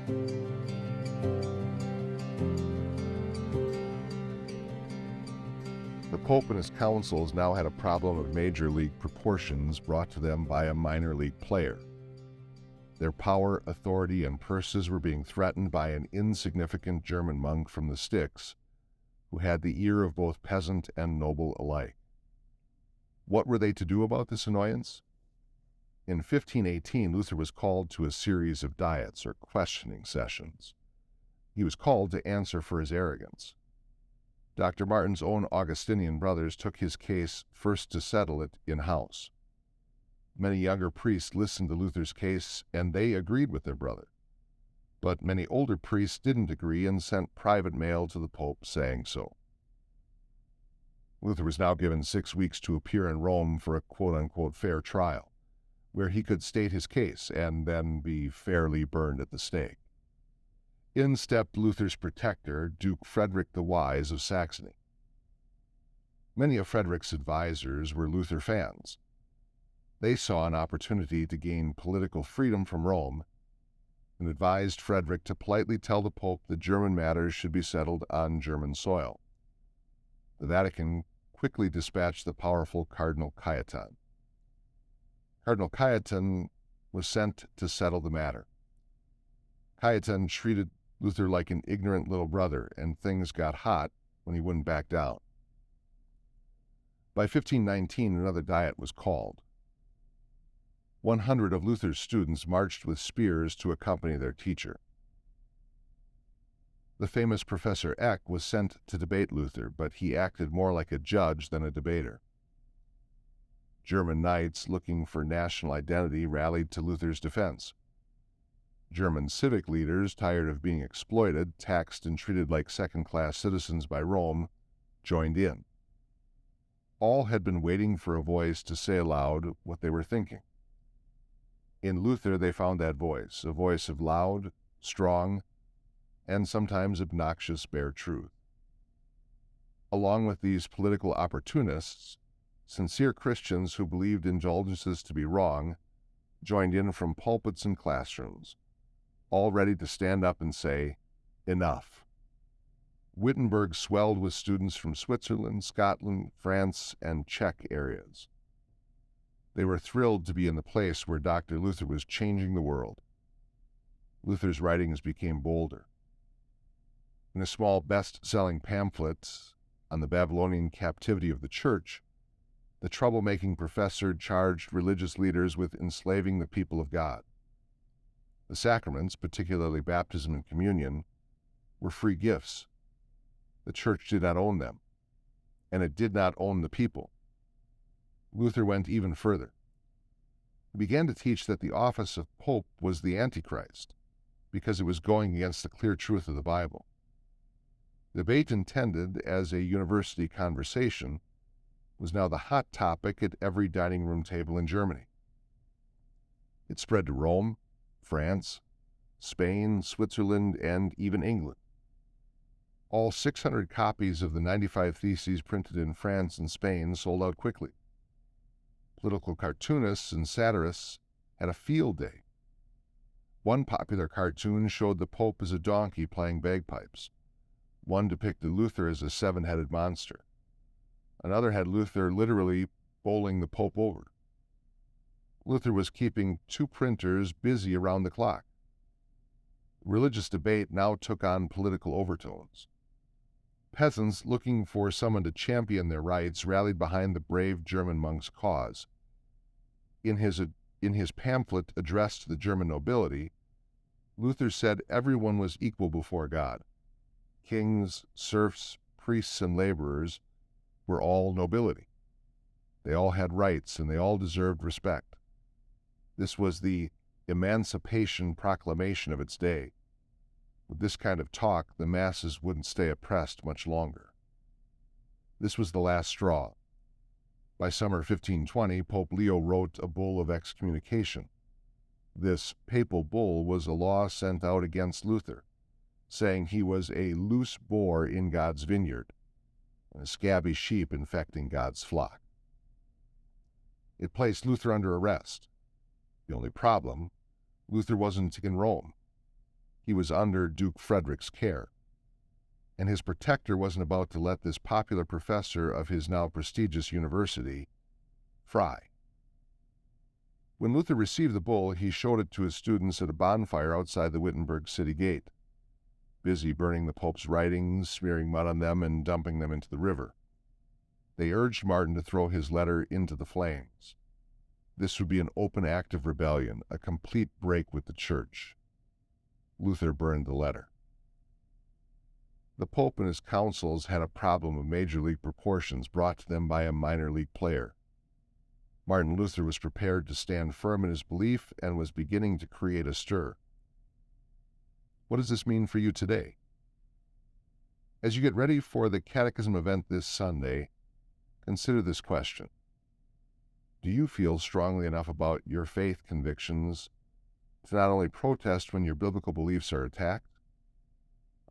The Pope and his councils now had a problem of major league proportions brought to them by a minor league player. Their power, authority, and purses were being threatened by an insignificant German monk from the sticks who had the ear of both peasant and noble alike. What were they to do about this annoyance? In 1518, Luther was called to a series of diets or questioning sessions. He was called to answer for his arrogance. Dr. Martin's own Augustinian brothers took his case first to settle it in-house. Many younger priests listened to Luther's case, and they agreed with their brother. But many older priests didn't agree and sent private mail to the Pope saying so. Luther was now given 6 weeks to appear in Rome for a quote-unquote fair trial, where he could state his case and then be fairly burned at the stake. In stepped Luther's protector, Duke Frederick the Wise of Saxony. Many of Frederick's advisors were Luther fans. They saw an opportunity to gain political freedom from Rome and advised Frederick to politely tell the Pope that German matters should be settled on German soil. The Vatican quickly dispatched the powerful Cardinal Cajetan. Cardinal Cajetan was sent to settle the matter. Cajetan treated Luther like an ignorant little brother, and things got hot when he wouldn't back down. By 1519, another diet was called. 100 of Luther's students marched with spears to accompany their teacher. The famous Professor Eck was sent to debate Luther, but he acted more like a judge than a debater. German knights looking for national identity rallied to Luther's defense. German civic leaders, tired of being exploited, taxed, and treated like second-class citizens by Rome, joined in. All had been waiting for a voice to say aloud what they were thinking. In Luther, they found that voice, a voice of loud, strong, and sometimes obnoxious bare truth. Along with these political opportunists, sincere Christians who believed indulgences to be wrong joined in from pulpits and classrooms, all ready to stand up and say, "Enough." Wittenberg swelled with students from Switzerland, Scotland, France, and Czech areas. They were thrilled to be in the place where Dr. Luther was changing the world. Luther's writings became bolder. In a small best-selling pamphlet on the Babylonian captivity of the Church, the troublemaking professor charged religious leaders with enslaving the people of God. The sacraments, particularly baptism and communion, were free gifts. The Church did not own them, and it did not own the people. Luther went even further. He began to teach that the office of Pope was the Antichrist, because it was going against the clear truth of the Bible. Debate intended as a university conversation was now the hot topic at every dining room table in Germany. It spread to Rome, France, Spain, Switzerland, and even England. All 600 copies of the 95 Theses printed in France and Spain sold out quickly. Political cartoonists and satirists had a field day. One popular cartoon showed the Pope as a donkey playing bagpipes. One depicted Luther as a 7-headed monster. Another had Luther literally bowling the Pope over. Luther was keeping 2 printers busy around the clock. Religious debate now took on political overtones. Peasants looking for someone to champion their rights rallied behind the brave German monk's cause. In his pamphlet addressed to the German nobility, Luther said everyone was equal before God. Kings, serfs, priests, and laborers were all nobility. They all had rights, and they all deserved respect. This was the Emancipation Proclamation of its day. With this kind of talk, the masses wouldn't stay oppressed much longer. This was the last straw. By summer 1520, Pope Leo wrote a bull of excommunication. This papal bull was a law sent out against Luther, saying he was a loose boar in God's vineyard, and a scabby sheep infecting God's flock. It placed Luther under arrest. The only problem, Luther wasn't in Rome. he was under Duke Frederick's care, and his protector wasn't about to let this popular professor of his now prestigious university fry. When Luther received the bull, he showed it to his students at a bonfire outside the Wittenberg city gate, busy burning the Pope's writings, smearing mud on them, and dumping them into the river. They urged Martin to throw his letter into the flames. This would be an open act of rebellion, a complete break with the Church. Luther burned the letter. The Pope and his councils had a problem of major league proportions brought to them by a minor league player. Martin Luther was prepared to stand firm in his belief and was beginning to create a stir. What does this mean for you today? As you get ready for the Catechism event this Sunday, consider this question. Do you feel strongly enough about your faith convictions to not only protest when your biblical beliefs are attacked?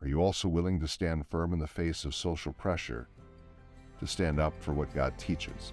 Are you also willing to stand firm in the face of social pressure, to stand up for what God teaches?